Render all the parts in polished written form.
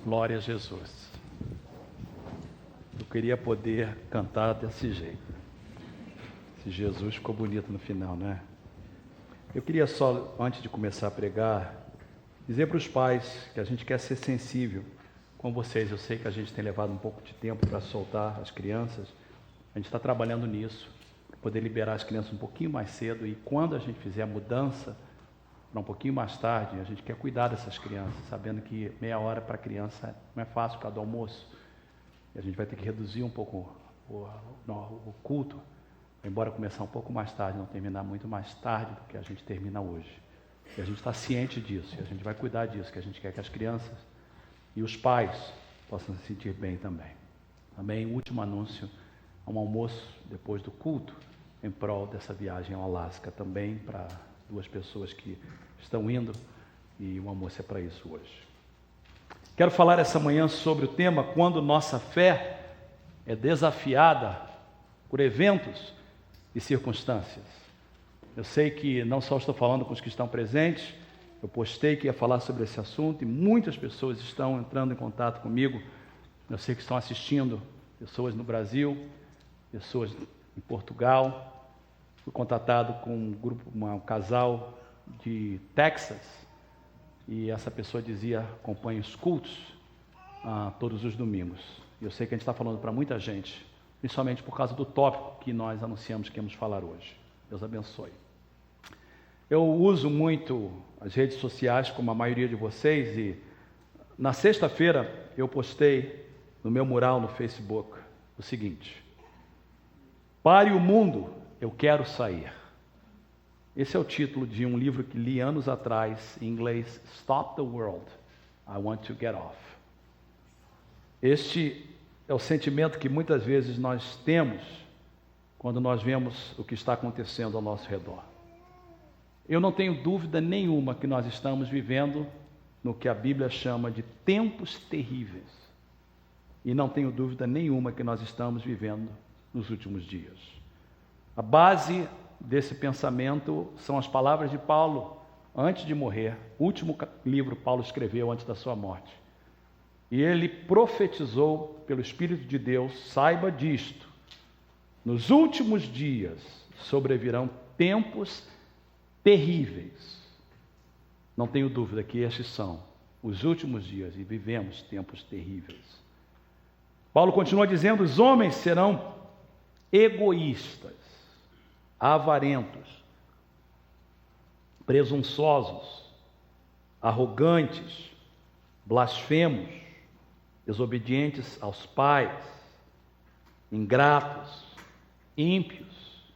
Glória a Jesus. Eu queria poder cantar desse jeito. Esse Jesus ficou bonito no final, né? Eu queria só, antes de começar a pregar, dizer para os pais que a gente quer ser sensível com vocês. Eu sei que a gente tem levado um pouco de tempo para soltar as crianças. A gente está trabalhando nisso, para poder liberar as crianças um pouquinho mais cedo. E quando a gente fizer a mudança para um pouquinho mais tarde, a gente quer cuidar dessas crianças, sabendo que meia hora para a criança não é fácil por causa do almoço. E a gente vai ter que reduzir um pouco o culto, embora começar um pouco mais tarde, não terminar muito mais tarde do que a gente termina hoje. E a gente está ciente disso, e a gente vai cuidar disso, que a gente quer que as crianças e os pais possam se sentir bem também. Também, último anúncio, um almoço depois do culto, em prol dessa viagem ao Alasca, também para 2 pessoas que estão indo, e o almoço é para isso hoje. Quero falar essa manhã sobre o tema quando nossa fé é desafiada por eventos e circunstâncias. Eu sei que não só estou falando com os que estão presentes, eu postei que ia falar sobre esse assunto e muitas pessoas estão entrando em contato comigo. Eu sei que estão assistindo, pessoas no Brasil, pessoas em Portugal. Fui contatado com um casal de Texas, e essa pessoa dizia: acompanha os cultos todos os domingos. E eu sei que a gente está falando para muita gente, principalmente por causa do tópico que nós anunciamos que íamos falar hoje. Deus abençoe. Eu uso muito as redes sociais, como a maioria de vocês, e na sexta-feira eu postei no meu mural no Facebook o seguinte: pare o mundo, eu quero sair. Esse é o título de um livro que li anos atrás, em inglês, Stop the World, I Want to Get Off. Este é o sentimento que muitas vezes nós temos quando nós vemos o que está acontecendo ao nosso redor. Eu não tenho dúvida nenhuma que nós estamos vivendo no que a Bíblia chama de tempos terríveis. E não tenho dúvida nenhuma que nós estamos vivendo nos últimos dias. A base desse pensamento são as palavras de Paulo antes de morrer. O último livro Paulo escreveu antes da sua morte. E ele profetizou pelo Espírito de Deus: saiba disto, nos últimos dias sobrevirão tempos terríveis. Não tenho dúvida que estes são os últimos dias e vivemos tempos terríveis. Paulo continua dizendo: os homens serão egoístas, avarentos, presunçosos, arrogantes, blasfemos, desobedientes aos pais, ingratos, ímpios,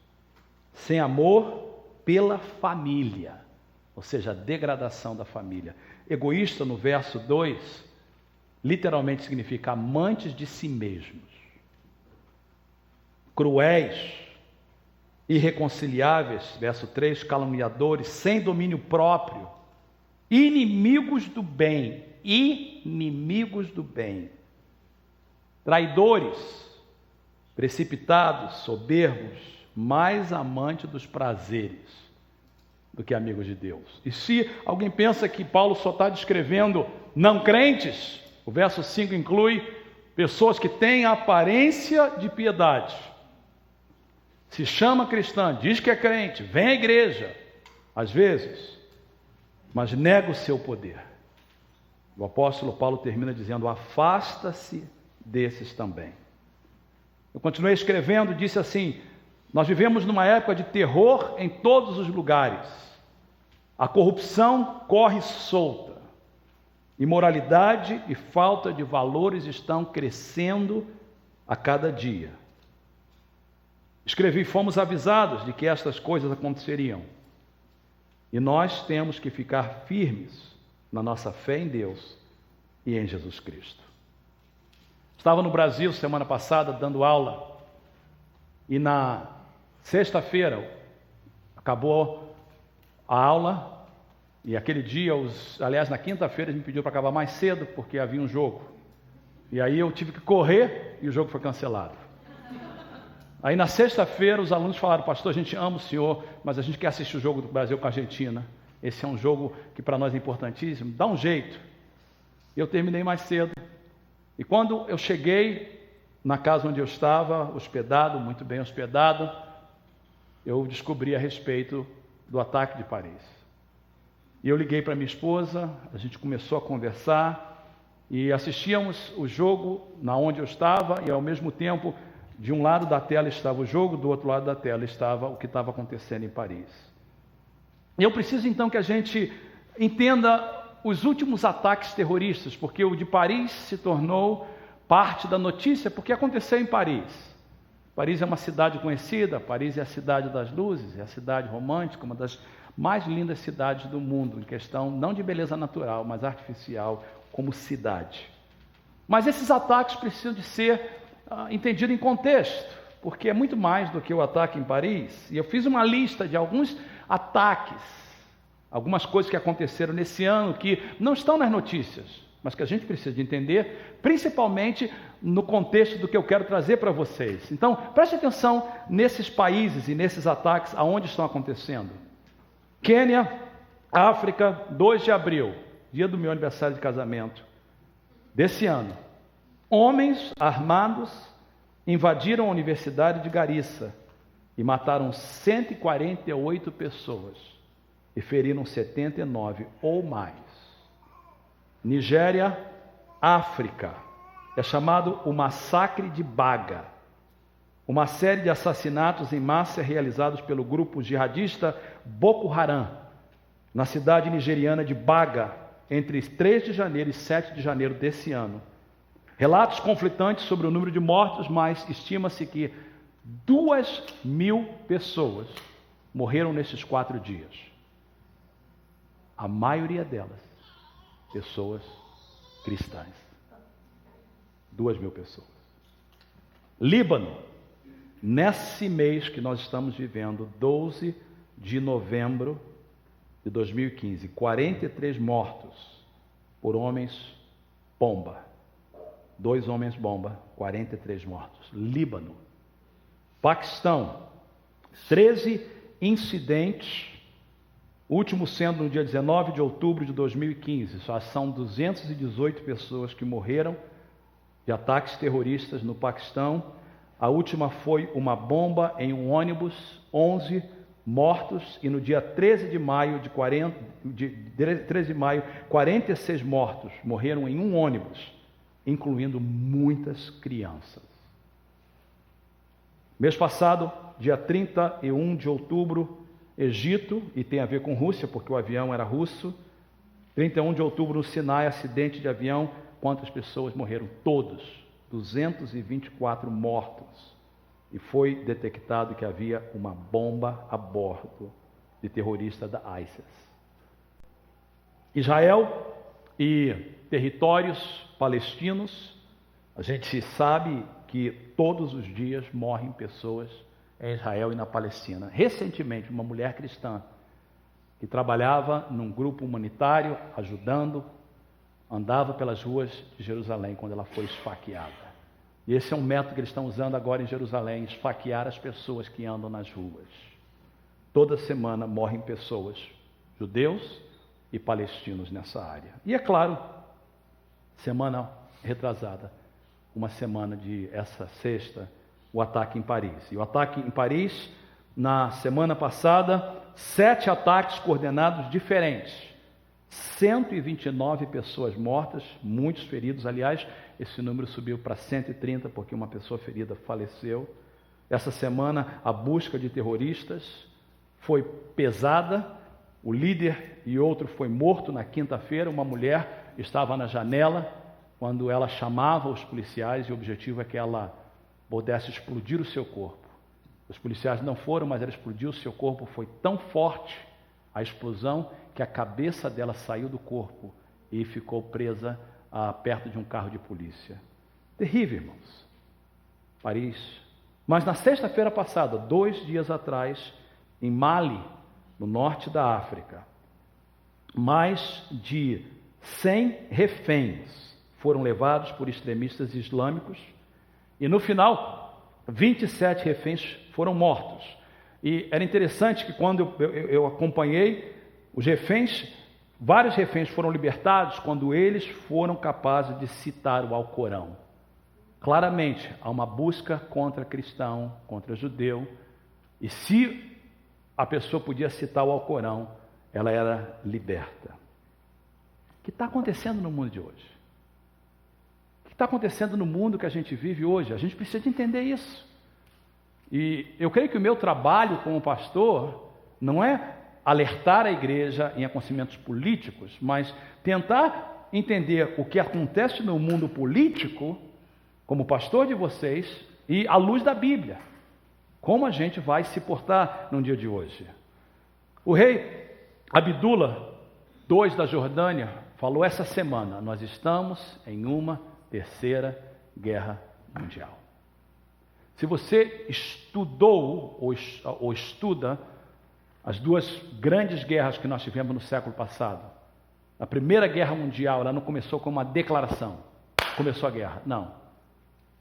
sem amor pela família, ou seja, a degradação da família. Egoísta, no verso 2, literalmente significa amantes de si mesmos, cruéis, irreconciliáveis, verso 3, caluniadores, sem domínio próprio, inimigos do bem, traidores, precipitados, soberbos, mais amantes dos prazeres do que amigos de Deus. E se alguém pensa que Paulo só está descrevendo não crentes, o verso 5 inclui pessoas que têm a aparência de piedade, se chama cristã, diz que é crente, vem à igreja, às vezes, mas nega o seu poder. O apóstolo Paulo termina dizendo: afasta-se desses também. Eu continuei escrevendo, disse assim: nós vivemos numa época de terror em todos os lugares. A corrupção corre solta. Imoralidade e falta de valores estão crescendo a cada dia. Escrevi: fomos avisados de que estas coisas aconteceriam. E nós temos que ficar firmes na nossa fé em Deus e em Jesus Cristo. Estava no Brasil semana passada dando aula. E na sexta-feira acabou a aula. E aquele dia, aliás, na quinta-feira, a gente pediu para acabar mais cedo, porque havia um jogo. E aí eu tive que correr e o jogo foi cancelado. Aí na sexta-feira os alunos falaram: pastor, a gente ama o senhor, mas a gente quer assistir o jogo do Brasil com a Argentina. Esse é um jogo que para nós é importantíssimo, dá um jeito. Eu terminei mais cedo. E quando eu cheguei na casa onde eu estava, hospedado, muito bem hospedado, eu descobri a respeito do ataque de Paris. E eu liguei para minha esposa, a gente começou a conversar e assistíamos o jogo na onde eu estava e ao mesmo tempo, de um lado da tela estava o jogo, do outro lado da tela estava o que estava acontecendo em Paris. E eu preciso então que a gente entenda os últimos ataques terroristas, porque o de Paris se tornou parte da notícia, porque aconteceu em Paris. Paris é uma cidade conhecida, Paris é a cidade das luzes, é a cidade romântica, uma das mais lindas cidades do mundo, em questão não de beleza natural, mas artificial, como cidade. Mas esses ataques precisam de ser entendidos em contexto, porque é muito mais do que o ataque em Paris. E eu fiz uma lista de alguns ataques, algumas coisas que aconteceram nesse ano que não estão nas notícias, mas que a gente precisa de entender, principalmente no contexto do que eu quero trazer para vocês. Então, preste atenção nesses países e nesses ataques, aonde estão acontecendo. Quênia, África, 2 de abril, dia do meu aniversário de casamento, desse ano. Homens armados invadiram a Universidade de Garissa e mataram 148 pessoas e feriram 79 ou mais. Nigéria, África, é chamado o Massacre de Baga, uma série de assassinatos em massa realizados pelo grupo jihadista Boko Haram, na cidade nigeriana de Baga, entre 3 de janeiro e 7 de janeiro desse ano. Relatos conflitantes sobre o número de mortos, mas estima-se que 2.000 pessoas morreram nesses 4 dias. A maioria delas, pessoas cristãs. 2.000 pessoas. Líbano, nesse mês que nós estamos vivendo, 12 de novembro de 2015, 43 mortos por homens bomba. 2 homens bomba, 43 mortos. Líbano. Paquistão, 13 incidentes, o último sendo no dia 19 de outubro de 2015. Só são 218 pessoas que morreram de ataques terroristas no Paquistão. A última foi uma bomba em um ônibus, 11 mortos, e no dia 13 de maio, 46 mortos morreram em um ônibus, incluindo muitas crianças. Mês passado, dia 31 de outubro, Egito, e tem a ver com Rússia, porque o avião era russo. 31 de outubro, no Sinai, acidente de avião. Quantas pessoas morreram? Todos. 224 mortos. E foi detectado que havia uma bomba a bordo de terrorista da ISIS. Israel e territórios palestinos, a gente sabe que todos os dias morrem pessoas em Israel e na Palestina. Recentemente, uma mulher cristã que trabalhava num grupo humanitário, ajudando, andava pelas ruas de Jerusalém quando ela foi esfaqueada. E esse é um método que eles estão usando agora em Jerusalém, esfaquear as pessoas que andam nas ruas. Toda semana morrem pessoas, judeus e palestinos nessa área. E é claro, semana retrasada, uma semana de essa sexta, o ataque em Paris. E o ataque em Paris, na semana passada, 7 ataques coordenados diferentes. 129 pessoas mortas, muitos feridos. Aliás, esse número subiu para 130, porque uma pessoa ferida faleceu. Essa semana, a busca de terroristas foi pesada. O líder e outro foi morto na quinta-feira. Uma mulher estava na janela quando ela chamava os policiais, e o objetivo é que ela pudesse explodir o seu corpo. Os policiais não foram, mas ela explodiu o seu corpo. Foi tão forte a explosão que a cabeça dela saiu do corpo e ficou presa perto de um carro de polícia. Terrível, irmãos. Paris. Mas na sexta-feira passada, 2 dias atrás, em Mali, no norte da África, mais de 100 reféns foram levados por extremistas islâmicos e no final, 27 reféns foram mortos. E era interessante que quando eu acompanhei, os reféns vários reféns foram libertados quando eles foram capazes de citar o Alcorão. Claramente, há uma busca contra cristão, contra judeu, e se a pessoa podia citar o Alcorão, ela era liberta. O que está acontecendo no mundo de hoje? O que está acontecendo no mundo que a gente vive hoje? A gente precisa de entender isso. E eu creio que o meu trabalho como pastor não é alertar a igreja em acontecimentos políticos, mas tentar entender o que acontece no mundo político, como pastor de vocês, e à luz da Bíblia. Como a gente vai se portar no dia de hoje? O rei Abdullah II da Jordânia falou essa semana: nós estamos em uma terceira guerra mundial. Se você estudou ou estuda as duas grandes guerras que nós tivemos no século passado, a Primeira Guerra Mundial, ela não começou com uma declaração, começou a guerra, não.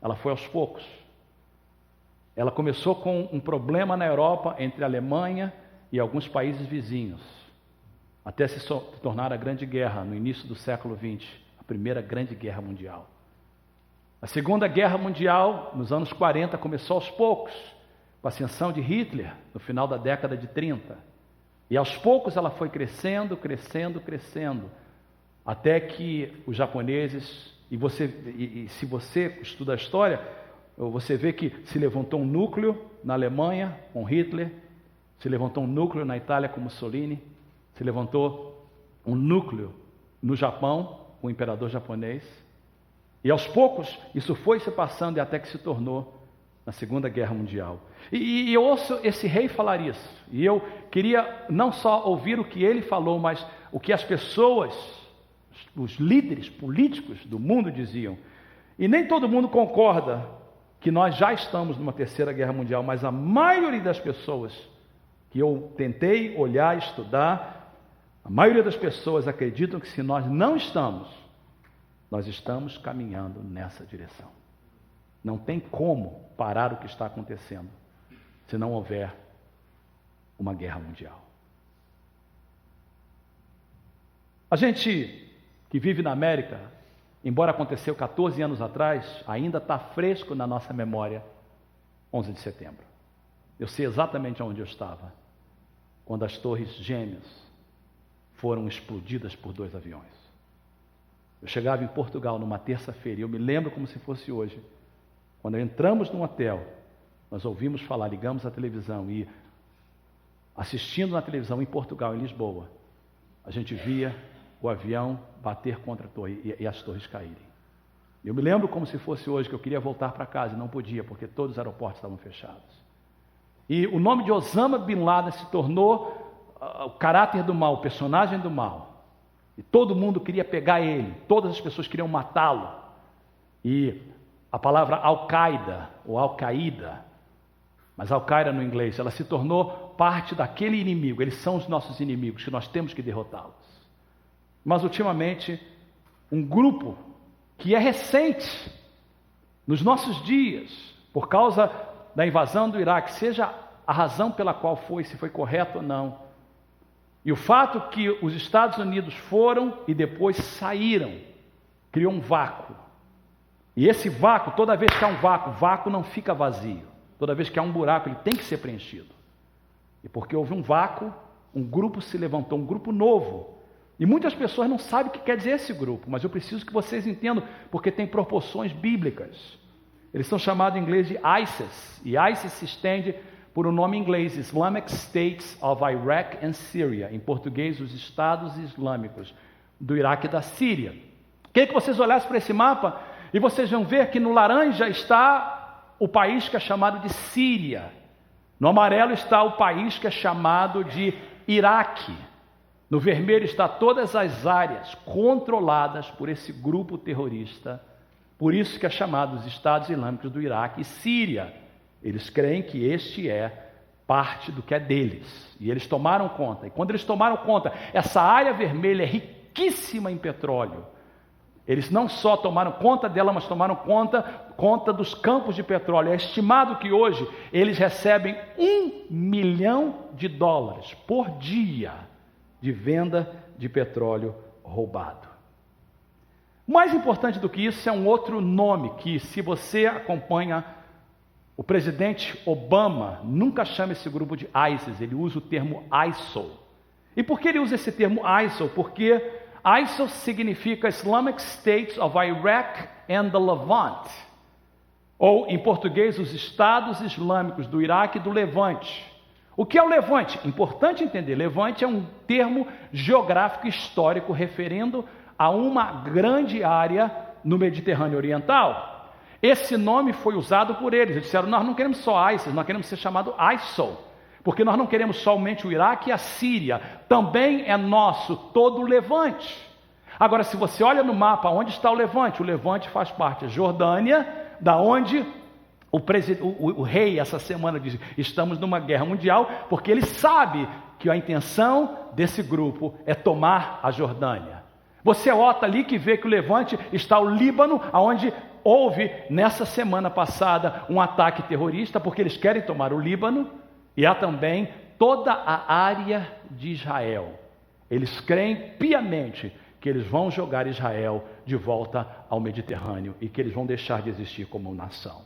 Ela foi aos poucos. Ela começou com um problema na Europa entre a Alemanha e alguns países vizinhos, até se tornar a Grande Guerra no início do século XX, a Primeira Grande Guerra Mundial. A Segunda Guerra Mundial, nos anos 40, começou aos poucos, com a ascensão de Hitler, no final da década de 30. E aos poucos ela foi crescendo, até que os japoneses, e se você estuda a história, você vê que se levantou um núcleo na Alemanha com Hitler, se levantou um núcleo na Itália com Mussolini, se levantou um núcleo no Japão com o imperador japonês, e aos poucos isso foi se passando e até que se tornou na Segunda Guerra Mundial. E eu ouço esse rei falar isso, e eu queria não só ouvir o que ele falou, mas o que as pessoas, os líderes políticos do mundo diziam. E nem todo mundo concorda que nós já estamos numa terceira guerra mundial, mas a maioria das pessoas que eu tentei olhar e estudar, a maioria das pessoas acreditam que se nós não estamos, nós estamos caminhando nessa direção. Não tem como parar o que está acontecendo se não houver uma guerra mundial. A gente que vive na América, embora aconteceu 14 anos atrás, ainda está fresco na nossa memória 11 de setembro. Eu sei exatamente onde eu estava, quando as torres gêmeas foram explodidas por 2 aviões. Eu chegava em Portugal numa terça-feira, e eu me lembro como se fosse hoje. Quando entramos num hotel, nós ouvimos falar, ligamos a televisão e assistindo na televisão em Portugal, em Lisboa, a gente via o avião bater contra a torre e as torres caírem. Eu me lembro como se fosse hoje, que eu queria voltar para casa e não podia, porque todos os aeroportos estavam fechados. E o nome de Osama Bin Laden se tornou o caráter do mal, o personagem do mal. E todo mundo queria pegar ele, todas as pessoas queriam matá-lo. E a palavra Al-Qaeda, ou Al-Qaida, mas Al-Qaeda no inglês, ela se tornou parte daquele inimigo. Eles são os nossos inimigos, que nós temos que derrotá-los. Mas ultimamente, um grupo que é recente, nos nossos dias, por causa da invasão do Iraque, seja a razão pela qual foi, se foi correto ou não, e o fato que os Estados Unidos foram e depois saíram, criou um vácuo. E esse vácuo, toda vez que há um vácuo não fica vazio. Toda vez que há um buraco, ele tem que ser preenchido. E porque houve um vácuo, um grupo se levantou, um grupo novo. E muitas pessoas não sabem o que quer dizer esse grupo, mas eu preciso que vocês entendam, porque tem proporções bíblicas. Eles são chamados em inglês de ISIS, e ISIS se estende por um nome em inglês, Islamic States of Iraq and Syria, em português, os Estados Islâmicos do Iraque e da Síria. Queria que vocês olhassem para esse mapa e vocês vão ver que no laranja está o país que é chamado de Síria, no amarelo está o país que é chamado de Iraque, no vermelho está todas as áreas controladas por esse grupo terrorista, por isso que é chamado os Estados Islâmicos do Iraque e Síria. Eles creem que este é parte do que é deles, e eles tomaram conta, e quando eles tomaram conta, essa área vermelha é riquíssima em petróleo. Eles não só tomaram conta dela, mas tomaram conta dos campos de petróleo. É estimado que hoje eles recebem $1 milhão por dia de venda de petróleo roubado. Mais importante do que isso é um outro nome que, se você acompanha o presidente Obama, nunca chama esse grupo de ISIS, ele usa o termo ISIL. E por que ele usa esse termo ISIL? Porque ISIL significa Islamic States of Iraq and the Levant, ou em português, os Estados Islâmicos do Iraque e do Levante. O que é o Levante? Importante entender, Levante é um termo geográfico histórico referindo a uma grande área no Mediterrâneo Oriental. Esse nome foi usado por eles. Eles disseram, nós não queremos só ISIS, nós queremos ser chamado ISIL, porque nós não queremos somente o Iraque e a Síria, também é nosso todo o Levante. Agora, se você olha no mapa, onde está o Levante faz parte da Jordânia, da onde o rei essa semana diz, estamos numa guerra mundial, porque ele sabe que a intenção desse grupo é tomar a Jordânia. Você olha ali que vê que o Levante está o Líbano, onde houve nessa semana passada um ataque terrorista, porque eles querem tomar o Líbano, e há também toda a área de Israel. Eles creem piamente que eles vão jogar Israel de volta ao Mediterrâneo e que eles vão deixar de existir como nação.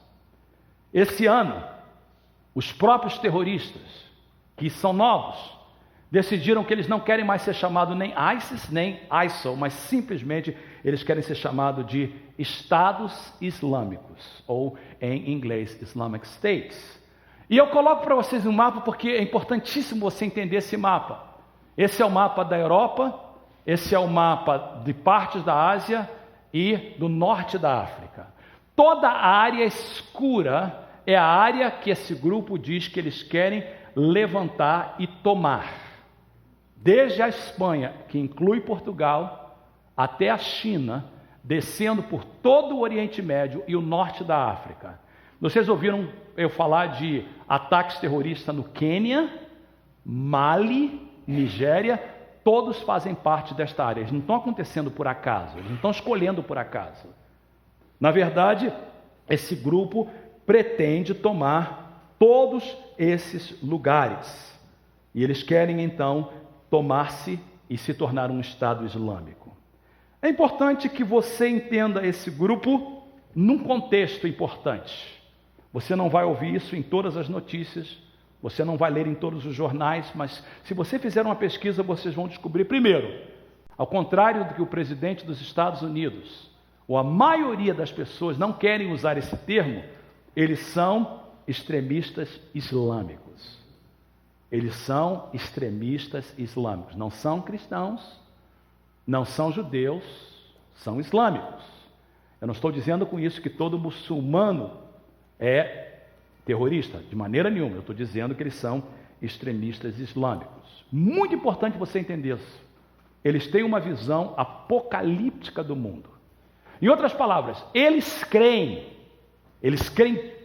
Esse ano, os próprios terroristas, que são novos, decidiram que eles não querem mais ser chamados nem ISIS, nem ISIL, mas simplesmente eles querem ser chamados de Estados Islâmicos, ou em inglês, Islamic States. E eu coloco para vocês um mapa porque é importantíssimo você entender esse mapa. Esse é o mapa da Europa, esse é o mapa de partes da Ásia e do norte da África. Toda a área escura é a área que esse grupo diz que eles querem levantar e tomar. Desde a Espanha, que inclui Portugal, até a China, descendo por todo o Oriente Médio e o norte da África. Vocês ouviram eu falar de ataques terroristas no Quênia, Mali, Nigéria, todos fazem parte desta área. Eles não estão acontecendo por acaso, eles não estão escolhendo por acaso. Na verdade, esse grupo pretende tomar todos esses lugares. E eles querem, então, tomar-se e se tornar um Estado Islâmico. É importante que você entenda esse grupo num contexto importante. Você não vai ouvir isso em todas as notícias, você não vai ler em todos os jornais, mas se você fizer uma pesquisa, vocês vão descobrir, primeiro, ao contrário do que o presidente dos Estados Unidos, ou a maioria das pessoas não querem usar esse termo, eles são extremistas islâmicos. Eles são extremistas islâmicos. Não são cristãos, não são judeus, são islâmicos. Eu não estou dizendo com isso que todo muçulmano é terrorista, de maneira nenhuma. Eu estou dizendo que eles são extremistas islâmicos. Muito importante você entender isso. Eles têm uma visão apocalíptica do mundo. Em outras palavras, eles creem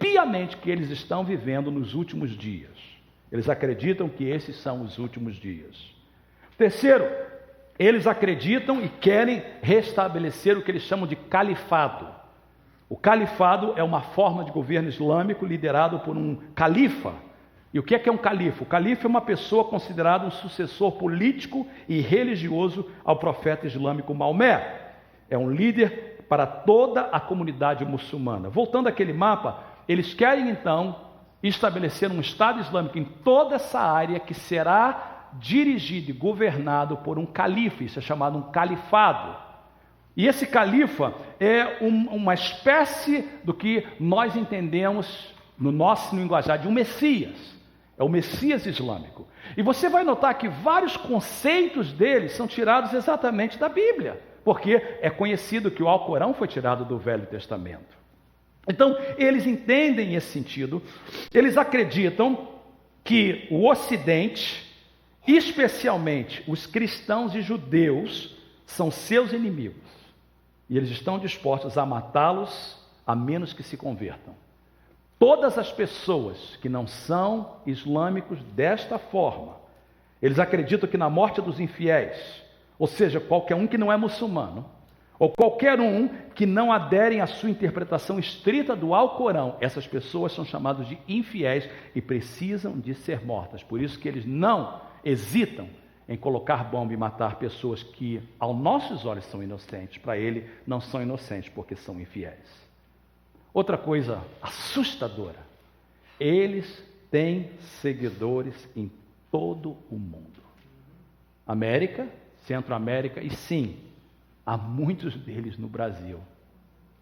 piamente que eles estão vivendo nos últimos dias. Eles acreditam que esses são os últimos dias. Terceiro, eles acreditam e querem restabelecer o que eles chamam de califado. O califado é uma forma de governo islâmico liderado por um califa. E o que é um califa? O califa é uma pessoa considerada um sucessor político e religioso ao profeta islâmico Maomé. É um líder para toda a comunidade muçulmana. Voltando àquele mapa, eles querem então estabelecer um Estado Islâmico em toda essa área que será dirigido e governado por um califa. Isso é chamado um califado. E esse califa é uma espécie do que nós entendemos no nosso linguajar de um Messias. É o Messias islâmico. E você vai notar que vários conceitos dele são tirados exatamente da Bíblia, porque é conhecido que o Alcorão foi tirado do Velho Testamento. Então, eles entendem esse sentido, eles acreditam que o Ocidente, especialmente os cristãos e judeus, são seus inimigos. E eles estão dispostos a matá-los a menos que se convertam. Todas as pessoas que não são islâmicos desta forma, eles acreditam que na morte dos infiéis, ou seja, qualquer um que não é muçulmano, ou qualquer um que não aderem à sua interpretação estrita do Alcorão, essas pessoas são chamadas de infiéis e precisam de ser mortas. Por isso que eles não hesitam em colocar bomba e matar pessoas que, aos nossos olhos, são inocentes. Para ele, não são inocentes porque são infiéis. Outra coisa assustadora: eles têm seguidores em todo o mundo. América, Centro-América e sim, há muitos deles no Brasil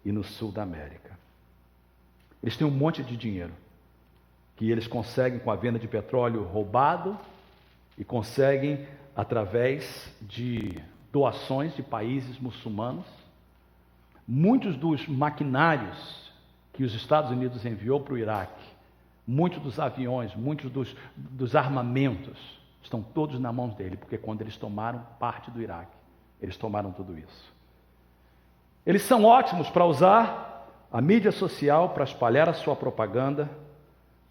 e no sul da América. Eles têm um monte de dinheiro que eles conseguem com a venda de petróleo roubado e conseguem através de doações de países muçulmanos. Muitos dos maquinários que os Estados Unidos enviou para o Iraque, muitos dos aviões, muitos dos armamentos, estão todos na mão dele, porque quando eles tomaram parte do Iraque, eles tomaram tudo isso. Eles são ótimos para usar a mídia social para espalhar a sua propaganda.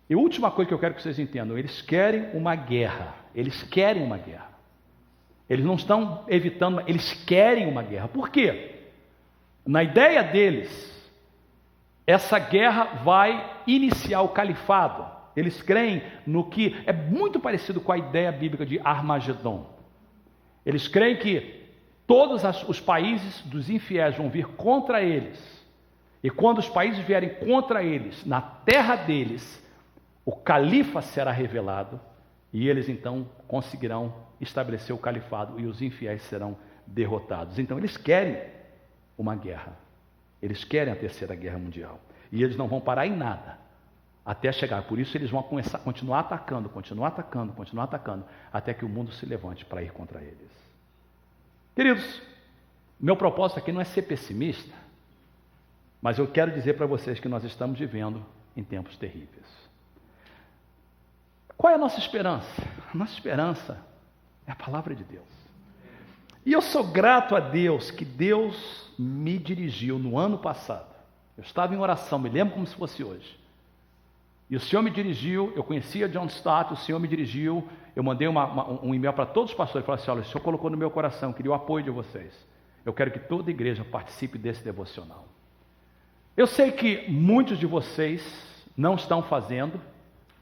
E a última coisa que eu quero que vocês entendam: eles querem uma guerra. Eles querem uma guerra. Eles não estão evitando, eles querem uma guerra. Por quê? Na ideia deles, essa guerra vai iniciar o califado. Eles creem no que é muito parecido com a ideia bíblica de Armagedon. Eles creem que todos os países dos infiéis vão vir contra eles. E quando os países vierem contra eles, na terra deles, o califa será revelado e eles então conseguirão estabelecer o califado e os infiéis serão derrotados. Então eles querem uma guerra. Eles querem a terceira guerra mundial. E eles não vão parar em nada até chegar. Por isso eles vão continuar atacando, até que o mundo se levante para ir contra eles. Queridos, meu propósito aqui não é ser pessimista, mas eu quero dizer para vocês que nós estamos vivendo em tempos terríveis. Qual é a nossa esperança? A nossa esperança é a palavra de Deus. E eu sou grato a Deus que Deus me dirigiu no ano passado. Eu estava em oração, me lembro como se fosse hoje. E o Senhor me dirigiu, eu conhecia John Stott, o Senhor me dirigiu, eu mandei um e-mail para todos os pastores, falei assim: olha, o Senhor colocou no meu coração, queria o apoio de vocês. Eu quero que toda igreja participe desse devocional. Eu sei que muitos de vocês não estão fazendo,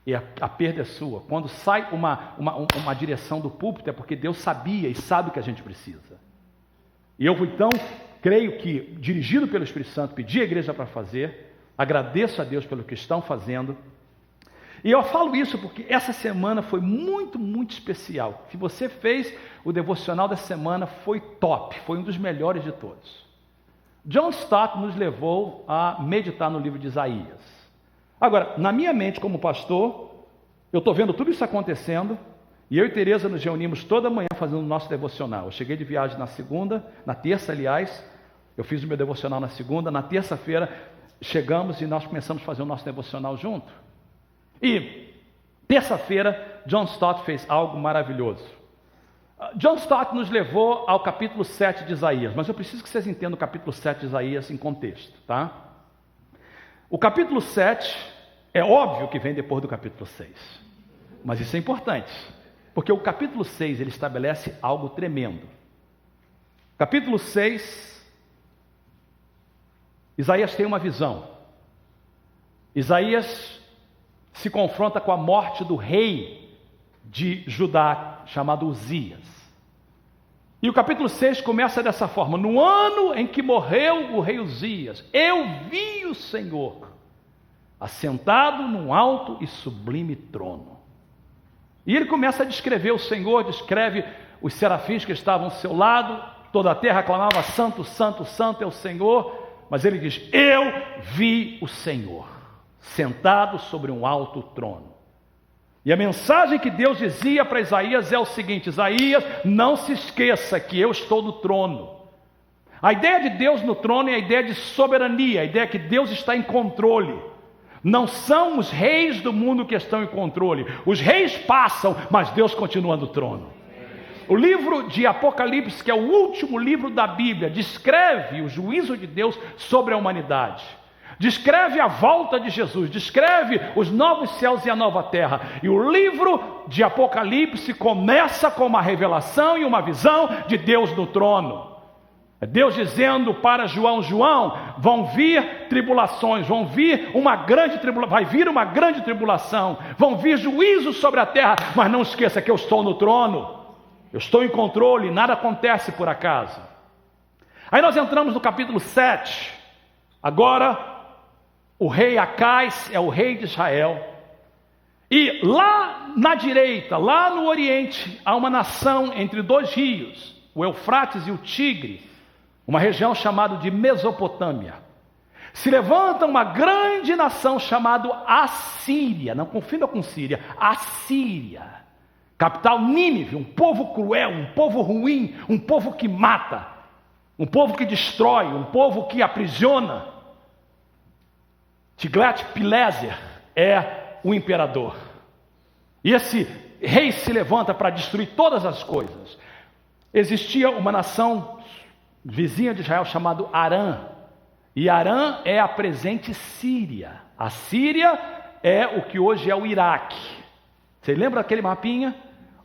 e a perda é sua. Quando sai uma direção do púlpito, é porque Deus sabia e sabe o que a gente precisa. E eu então, creio que, dirigido pelo Espírito Santo, pedi à igreja para fazer, agradeço a Deus pelo que estão fazendo. E eu falo isso porque essa semana foi muito, muito especial. Se você fez o devocional dessa semana, foi top, foi um dos melhores de todos. John Stott nos levou a meditar no livro de Isaías. Agora, na minha mente como pastor, eu estou vendo tudo isso acontecendo, e eu e Tereza nos reunimos toda manhã fazendo o nosso devocional. Eu cheguei de viagem na terça, aliás, eu fiz o meu devocional na segunda, na terça-feira chegamos e nós começamos a fazer o nosso devocional junto. E terça-feira, John Stott fez algo maravilhoso. John Stott nos levou ao capítulo 7 de Isaías, mas eu preciso que vocês entendam o capítulo 7 de Isaías em contexto, tá? O capítulo 7 é óbvio que vem depois do capítulo 6, mas isso é importante, porque o capítulo 6 ele estabelece algo tremendo. Capítulo 6, Isaías tem uma visão. Isaías se confronta com a morte do rei de Judá, chamado Uzias. E o capítulo 6 começa dessa forma: no ano em que morreu o rei Uzias, eu vi o Senhor assentado num alto e sublime trono. E ele começa a descrever o Senhor, descreve os serafins que estavam ao seu lado, toda a terra clamava: santo, santo, santo é o Senhor. Mas ele diz: eu vi o Senhor sentado sobre um alto trono. E a mensagem que Deus dizia para Isaías é o seguinte: Isaías, não se esqueça que eu estou no trono. A ideia de Deus no trono é a ideia de soberania, a ideia que Deus está em controle. Não são os reis do mundo que estão em controle. Os reis passam, mas Deus continua no trono. O livro de Apocalipse, que é o último livro da Bíblia, descreve o juízo de Deus sobre a humanidade. Descreve a volta de Jesus, descreve os novos céus e a nova terra. E o livro de Apocalipse começa com uma revelação e uma visão de Deus no trono. É Deus dizendo para João: João, vão vir tribulações, vai vir uma grande tribulação, vão vir juízos sobre a terra, mas não esqueça que eu estou no trono. Eu estou em controle, nada acontece por acaso. Aí nós entramos no capítulo 7. Agora, o rei Acais é o rei de Israel. E lá na direita, lá no oriente, há uma nação entre dois rios, o Eufrates e o Tigre, uma região chamada de Mesopotâmia. Se levanta uma grande nação chamada Assíria, não confunda com Síria, Assíria. Capital Nínive, um povo cruel, um povo ruim, um povo que mata, um povo que destrói, um povo que aprisiona. Tiglat-Pileser é o imperador. E esse rei se levanta para destruir todas as coisas. Existia uma nação vizinha de Israel chamada Arã. E Arã é a presente Síria. A Síria é o que hoje é o Iraque. Você lembra daquele mapinha?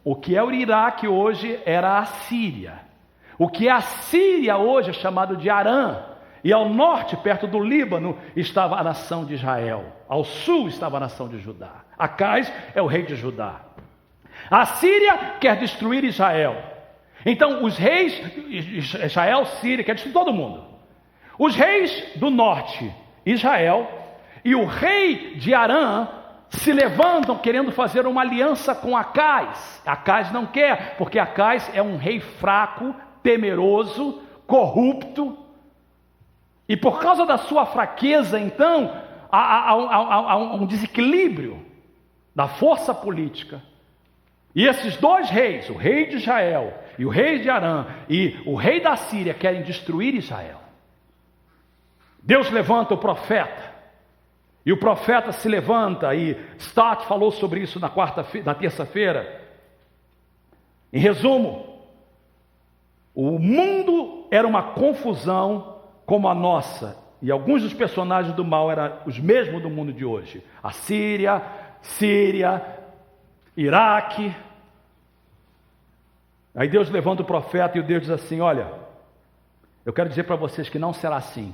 O que é o Iraque hoje era a Síria. O que é a Síria hoje é chamado de Arã. E ao norte, perto do Líbano, estava a nação de Israel. Ao sul estava a nação de Judá. Acais é o rei de Judá. A Síria quer destruir Israel. Então os reis, Israel, Síria, quer destruir todo mundo. Os reis do norte, Israel, e o rei de Arã se levantam querendo fazer uma aliança com Acais. Acais não quer, porque Acais é um rei fraco, temeroso, corrupto. E por causa da sua fraqueza, então, há um desequilíbrio da força política. E esses dois reis, o rei de Israel e o rei de Arã e o rei da Síria, querem destruir Israel. Deus levanta o profeta. E o profeta se levanta, e Stott falou sobre isso na terça-feira. Em resumo, o mundo era uma confusão como a nossa, e alguns dos personagens do mal eram os mesmos do mundo de hoje. A Síria, Iraque. Aí Deus levanta o profeta e Deus diz assim: olha, eu quero dizer para vocês que não será assim.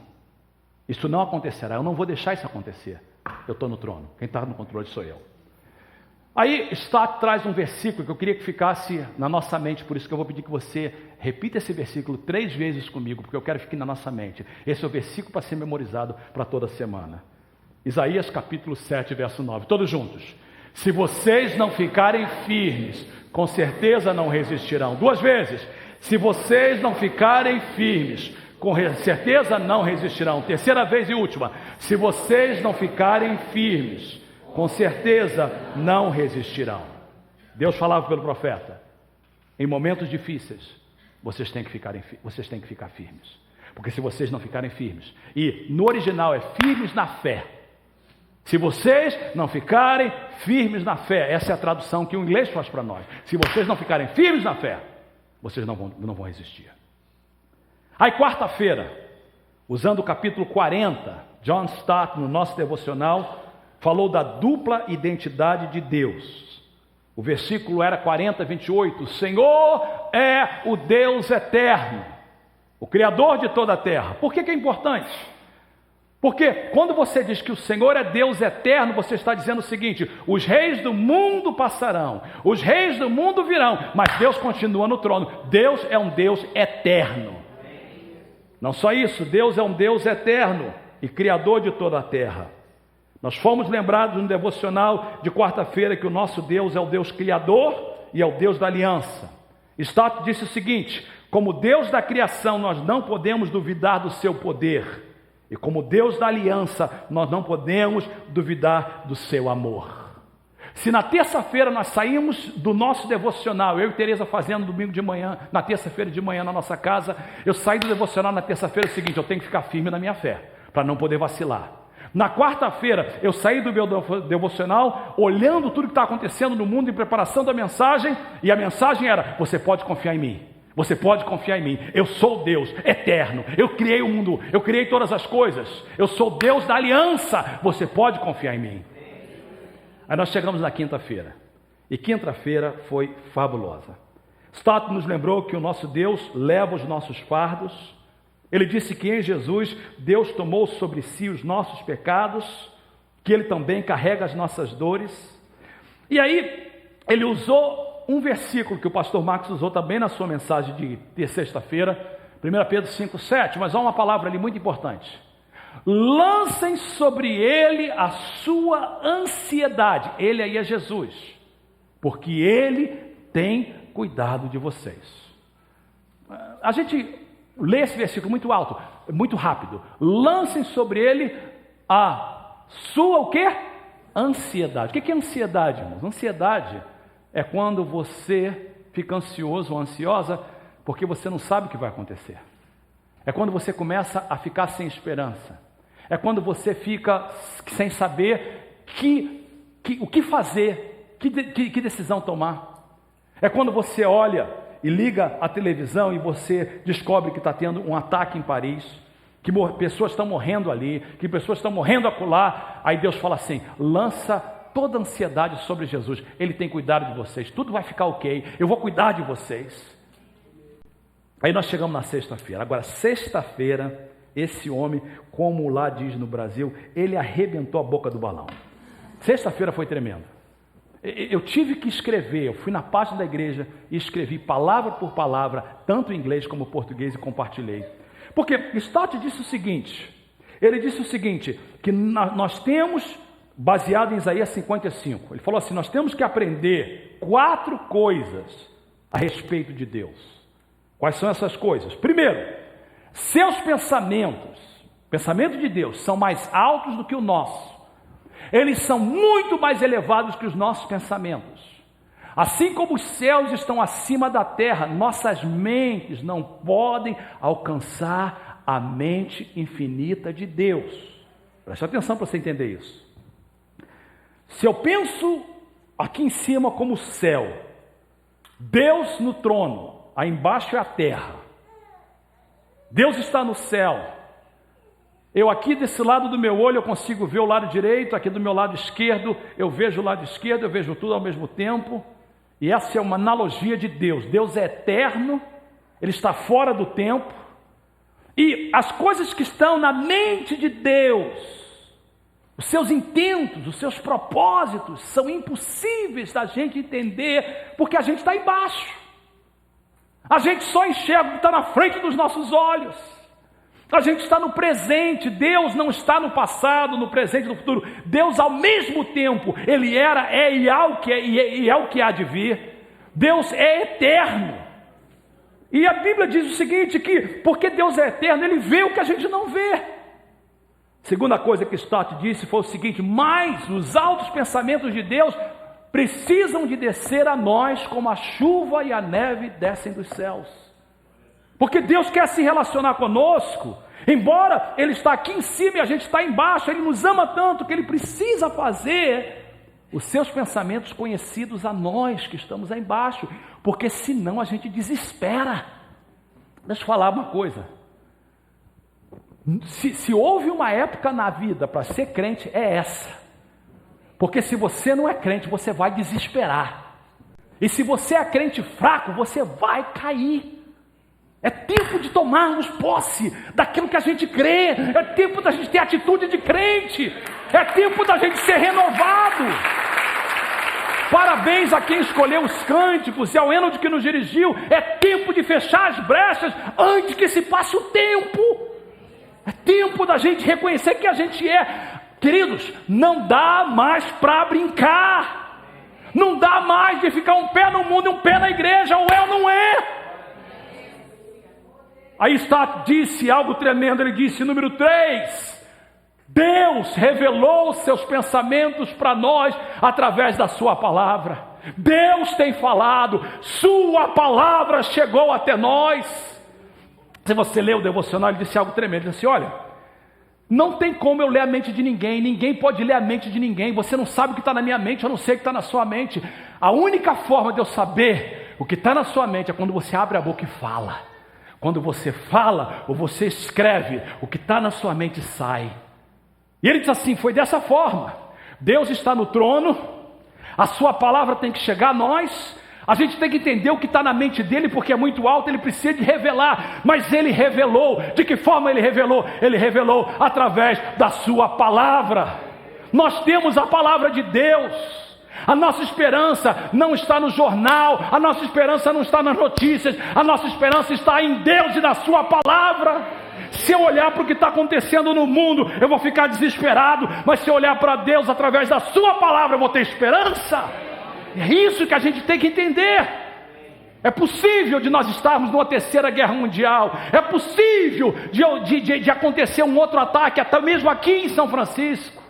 Isso não acontecerá, eu não vou deixar isso acontecer. Eu estou no trono, quem está no controle sou eu. Aí Stott traz um versículo que eu queria que ficasse na nossa mente, por isso que eu vou pedir que você repita esse versículo 3 vezes comigo, porque eu quero que fique na nossa mente. Esse é o versículo para ser memorizado para toda semana. Isaías capítulo 7, verso 9, todos juntos. Se vocês não ficarem firmes, com certeza não resistirão. 2 vezes. Se vocês não ficarem firmes, com certeza não resistirão. 3ª vez e última. Se vocês não ficarem firmes, com certeza não resistirão. Deus falava pelo profeta: em momentos difíceis, vocês têm que ficar firmes. Porque se vocês não ficarem firmes, e no original é firmes na fé. Se vocês não ficarem firmes na fé, essa é a tradução que o inglês faz para nós. Se vocês não ficarem firmes na fé, vocês não vão resistir. Aí quarta-feira, usando o capítulo 40, John Stott, no nosso devocional, falou da dupla identidade de Deus. O versículo era 40, 28. O Senhor é o Deus eterno, o Criador de toda a terra. Por que é importante? Porque quando você diz que o Senhor é Deus eterno, você está dizendo o seguinte: os reis do mundo passarão, os reis do mundo virão, mas Deus continua no trono. Deus é um Deus eterno. Não só isso, Deus é um Deus eterno e Criador de toda a terra. Nós fomos lembrados no devocional de quarta-feira que o nosso Deus é o Deus Criador e é o Deus da aliança. Stott disse o seguinte: como Deus da criação, nós não podemos duvidar do seu poder. E como Deus da aliança, nós não podemos duvidar do seu amor. Se na terça-feira nós saímos do nosso devocional, eu e Tereza fazendo domingo de manhã, na terça-feira de manhã na nossa casa, eu saí do devocional na terça-feira o seguinte: eu tenho que ficar firme na minha fé, para não poder vacilar. Na quarta-feira, eu saí do meu devocional, olhando tudo que está acontecendo no mundo, em preparação da mensagem, e a mensagem era: você pode confiar em mim. Você pode confiar em mim. Eu sou Deus eterno. Eu criei o mundo. Eu criei todas as coisas. Eu sou Deus da aliança. Você pode confiar em mim. Aí nós chegamos na quinta-feira. E quinta-feira foi fabulosa. Stott nos lembrou que o nosso Deus leva os nossos fardos. Ele disse que em Jesus, Deus tomou sobre si os nossos pecados, que Ele também carrega as nossas dores. E aí, Ele usou um versículo que o pastor Marcos usou também na sua mensagem de sexta-feira, 1 Pedro 5,7, mas há uma palavra ali muito importante. Lancem sobre ele a sua ansiedade. Ele aí é Jesus, porque ele tem cuidado de vocês. A gente lê esse versículo muito alto, muito rápido. Lancem sobre ele a sua o quê? Ansiedade. O que é ansiedade, irmãos? Ansiedade é quando você fica ansioso ou ansiosa porque você não sabe o que vai acontecer. É quando você começa a ficar sem esperança. É quando você fica sem saber o que fazer, que decisão tomar. É quando você olha e liga a televisão e você descobre que está tendo um ataque em Paris, que pessoas estão morrendo ali, que pessoas estão morrendo acolá. Aí Deus fala assim: lança toda a ansiedade sobre Jesus, Ele tem cuidado de vocês, tudo vai ficar ok, eu vou cuidar de vocês. Aí nós chegamos na sexta-feira. Agora, sexta-feira, esse homem, como lá diz no Brasil, ele arrebentou a boca do balão. Sexta-feira foi tremendo. Eu tive que escrever, eu fui na página da igreja e escrevi palavra por palavra, tanto em inglês como em português, e compartilhei. Porque Stott disse o seguinte, ele disse o seguinte, que nós temos, baseado em Isaías 55, ele falou assim: nós temos que aprender 4 coisas a respeito de Deus. Quais são essas coisas? Primeiro, seus pensamentos, pensamento de Deus, são mais altos do que o nosso. Eles são muito mais elevados que os nossos pensamentos. Assim como os céus estão acima da terra, nossas mentes não podem alcançar a mente infinita de Deus. Preste atenção para você entender isso. Se eu penso aqui em cima como o céu, Deus no trono, aí embaixo é a terra, Deus está no céu, eu aqui desse lado do meu olho eu consigo ver o lado direito, aqui do meu lado esquerdo eu vejo o lado esquerdo, eu vejo tudo ao mesmo tempo, e essa é uma analogia de Deus. Deus é eterno, Ele está fora do tempo, e as coisas que estão na mente de Deus, os seus intentos, os seus propósitos, são impossíveis da gente entender, porque a gente está embaixo. A gente só enxerga o que está na frente dos nossos olhos. A gente está no presente. Deus não está no passado, no presente, no futuro. Deus, ao mesmo tempo, Ele era, é e é o que há de vir. Deus é eterno. E a Bíblia diz o seguinte, que porque Deus é eterno, Ele vê o que a gente não vê. Segunda coisa que Stott disse foi o seguinte: mas os altos pensamentos de Deus precisam de descer a nós como a chuva e a neve descem dos céus. Porque Deus quer se relacionar conosco, embora Ele está aqui em cima e a gente está embaixo. Ele nos ama tanto que Ele precisa fazer os seus pensamentos conhecidos a nós que estamos aí embaixo, porque senão a gente desespera. Deixa eu falar uma coisa, se houve uma época na vida para ser crente, é essa. Porque se você não é crente, você vai desesperar. E se você é crente fraco, você vai cair. É tempo de tomarmos posse daquilo que a gente crê. É tempo da gente ter atitude de crente. É tempo da gente ser renovado. Parabéns a quem escolheu os cânticos e ao Enoch que nos dirigiu. É tempo de fechar as brechas antes que se passe o tempo. É tempo da gente reconhecer que a gente é. Queridos, não dá mais para brincar. Não dá mais de ficar um pé no mundo e um pé na igreja. Ou é ou não é. Aí disse algo tremendo. Ele disse, número 3, Deus revelou os seus pensamentos para nós através da sua palavra. Deus tem falado, sua palavra chegou até nós. Se você lê o devocional, ele disse algo tremendo. Ele disse, olha, não tem como eu ler a mente de ninguém. Ninguém pode ler a mente de ninguém. Você não sabe o que está na minha mente, eu não sei o que está na sua mente. A única forma de eu saber o que está na sua mente é quando você abre a boca e fala. Quando você fala ou você escreve, o que está na sua mente sai. E ele diz assim, foi dessa forma. Deus está no trono, a sua palavra tem que chegar a nós. A gente tem que entender o que está na mente dele, porque é muito alto, ele precisa de revelar. Mas ele revelou. De que forma ele revelou? Ele revelou através da sua palavra. Nós temos a palavra de Deus. A nossa esperança não está no jornal, a nossa esperança não está nas notícias, a nossa esperança está em Deus e na sua palavra. Se eu olhar para o que está acontecendo no mundo, eu vou ficar desesperado, mas se eu olhar para Deus através da sua palavra, eu vou ter esperança. É isso que a gente tem que entender. É possível de nós estarmos numa terceira guerra mundial, é possível de acontecer um outro ataque, até mesmo aqui em São Francisco.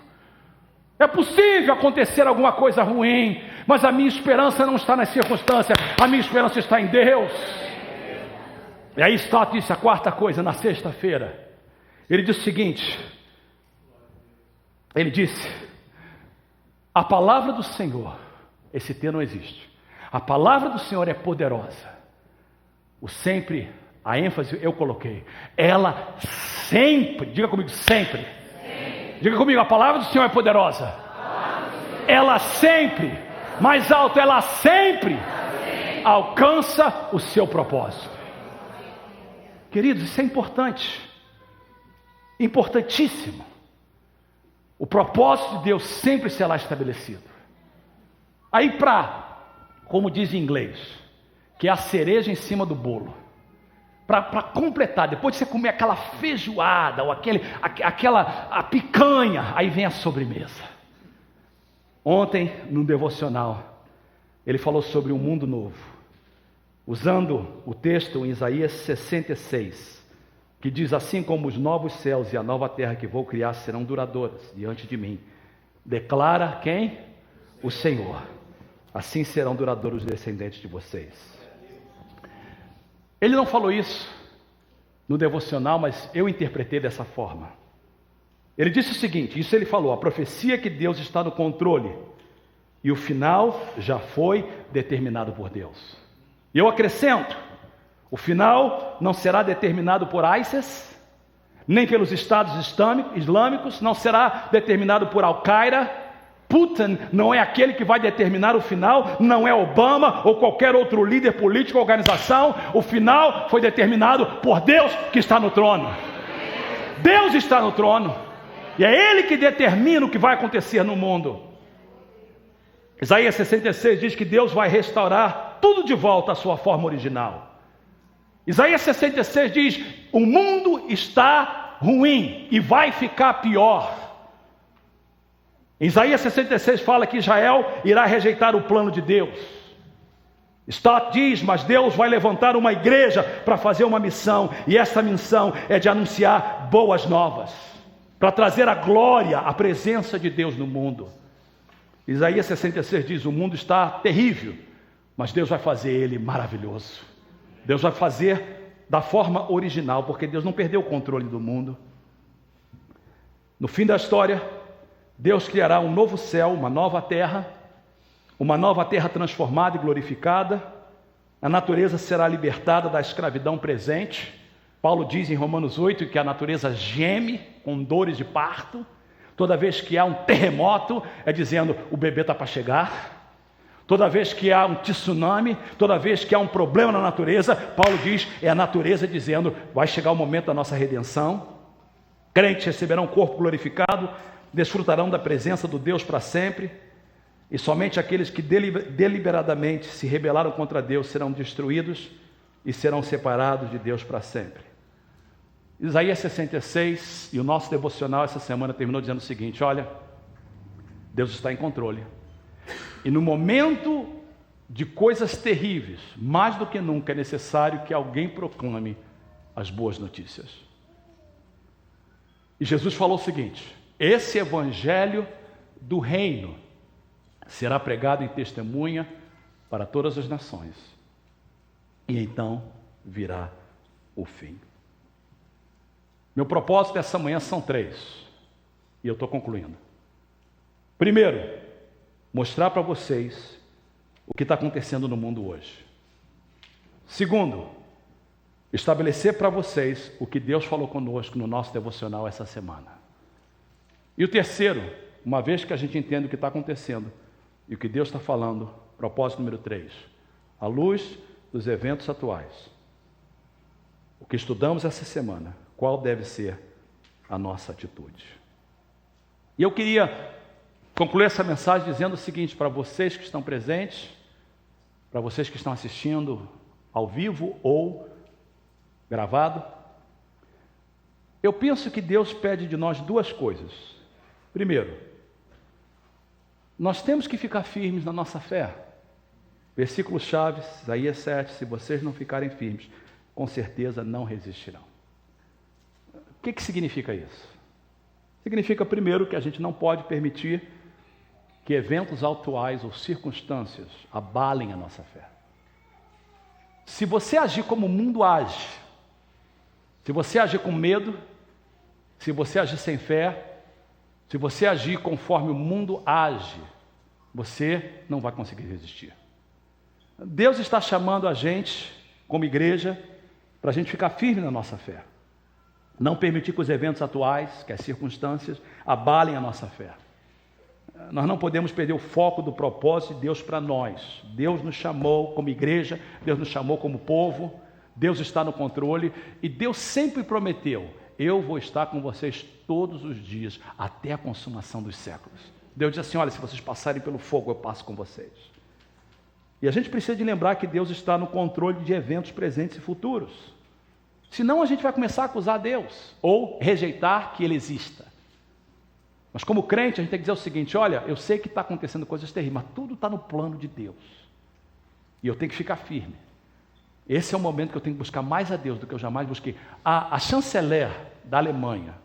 É possível acontecer alguma coisa ruim, mas a minha esperança não está nas circunstâncias, a minha esperança está em Deus. E aí Stott disse a quarta coisa, na sexta-feira. Ele disse o seguinte, ele disse, a palavra do Senhor, esse T não existe, a palavra do Senhor é poderosa. O sempre, a ênfase eu coloquei, ela sempre, diga comigo, sempre. Diga comigo, a palavra do Senhor é poderosa. Ela sempre, mais alto, ela sempre alcança o seu propósito. Queridos, isso é importante. Importantíssimo. O propósito de Deus sempre será estabelecido. Aí como diz em inglês, que é a cereja em cima do bolo. Para completar, depois de você comer aquela feijoada ou a picanha, aí vem a sobremesa. Ontem, no devocional, ele falou sobre um mundo novo, usando o texto em Isaías 66, que diz, assim como os novos céus e a nova terra que vou criar serão duradouras diante de mim, declara quem? O Senhor. Assim serão duradouros os descendentes de vocês. Ele não falou isso no devocional, mas eu interpretei dessa forma. Ele disse o seguinte, isso ele falou, a profecia que Deus está no controle e o final já foi determinado por Deus. E eu acrescento, o final não será determinado por ISIS, nem pelos estados islâmicos, não será determinado por Al-Qaeda. Putin não é aquele que vai determinar o final, não é Obama ou qualquer outro líder político ou organização. O final foi determinado por Deus que está no trono. Deus está no trono e é Ele que determina o que vai acontecer no mundo. Isaías 66 diz que Deus vai restaurar tudo de volta à sua forma original. Isaías 66 diz, o mundo está ruim e vai ficar pior. Isaías 66 fala que Israel irá rejeitar o plano de Deus. Stott diz, mas Deus vai levantar uma igreja para fazer uma missão, e essa missão é de anunciar boas novas, para trazer a glória, a presença de Deus no mundo. Isaías 66 diz, o mundo está terrível, mas Deus vai fazer ele maravilhoso. Deus vai fazer da forma original, porque Deus não perdeu o controle do mundo. No fim da história, Deus criará um novo céu, uma nova terra transformada e glorificada. A natureza será libertada da escravidão presente. Paulo diz em Romanos 8 que a natureza geme com dores de parto. Toda vez que há um terremoto, é dizendo, o bebê está para chegar. Toda vez que há um tsunami, toda vez que há um problema na natureza, Paulo diz, é a natureza dizendo, vai chegar o momento da nossa redenção. Crentes receberão um corpo glorificado, desfrutarão da presença do Deus para sempre, e somente aqueles que deliberadamente se rebelaram contra Deus serão destruídos e serão separados de Deus para sempre. Isaías 66, e o nosso devocional essa semana terminou dizendo o seguinte, olha, Deus está em controle, e no momento de coisas terríveis, mais do que nunca é necessário que alguém proclame as boas notícias. E Jesus falou o seguinte, esse evangelho do reino será pregado em testemunha para todas as nações, e então virá o fim. Meu propósito dessa manhã são 3, e eu estou concluindo. Primeiro, mostrar para vocês o que está acontecendo no mundo hoje. Segundo, estabelecer para vocês o que Deus falou conosco no nosso devocional essa semana. E o terceiro, uma vez que a gente entende o que está acontecendo e o que Deus está falando, propósito número 3, à luz dos eventos atuais, o que estudamos essa semana, qual deve ser a nossa atitude. E eu queria concluir essa mensagem dizendo o seguinte para vocês que estão presentes, para vocês que estão assistindo ao vivo ou gravado. Eu penso que Deus pede de nós duas coisas. Primeiro, nós temos que ficar firmes na nossa fé. Versículo-chave, Isaías 7, se vocês não ficarem firmes, com certeza não resistirão. O que significa isso? Significa, primeiro, que a gente não pode permitir que eventos atuais ou circunstâncias abalem a nossa fé. Se você agir como o mundo age, se você agir com medo, se você agir sem fé, se você agir conforme o mundo age, você não vai conseguir resistir. Deus está chamando a gente, como igreja, para a gente ficar firme na nossa fé. Não permitir que os eventos atuais, que as circunstâncias, abalem a nossa fé. Nós não podemos perder o foco do propósito de Deus para nós. Deus nos chamou como igreja, Deus nos chamou como povo, Deus está no controle e Deus sempre prometeu: eu vou estar com vocês todos os dias, até a consumação dos séculos. Deus diz assim: olha, se vocês passarem pelo fogo, eu passo com vocês. E a gente precisa de lembrar que Deus está no controle de eventos presentes e futuros. Senão a gente vai começar a acusar Deus, ou rejeitar que Ele exista. Mas como crente, a gente tem que dizer o seguinte: olha, eu sei que está acontecendo coisas terríveis, mas tudo está no plano de Deus. E eu tenho que ficar firme. Esse é o momento que eu tenho que buscar mais a Deus do que eu jamais busquei. A chanceler da Alemanha,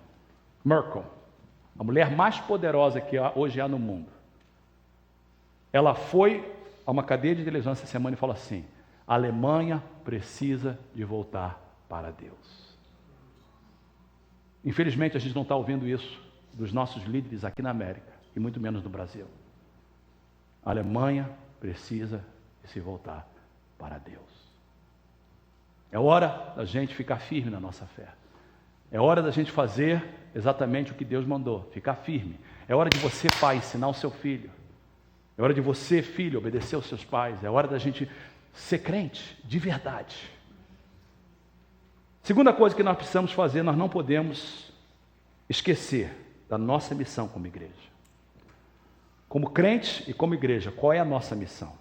Merkel, a mulher mais poderosa que hoje há no mundo, ela foi a uma cadeia de televisão essa semana e falou assim: a Alemanha precisa de voltar para Deus. Infelizmente a gente não está ouvindo isso dos nossos líderes aqui na América, e muito menos no Brasil. A Alemanha precisa de se voltar para Deus. É hora da gente ficar firme na nossa fé. É hora da gente fazer exatamente o que Deus mandou, ficar firme. É hora de você, pai, ensinar o seu filho. É hora de você, filho, obedecer aos seus pais. É hora da gente ser crente de verdade. Segunda coisa que nós precisamos fazer, nós não podemos esquecer da nossa missão como igreja. Como crente e como igreja, qual é a nossa missão?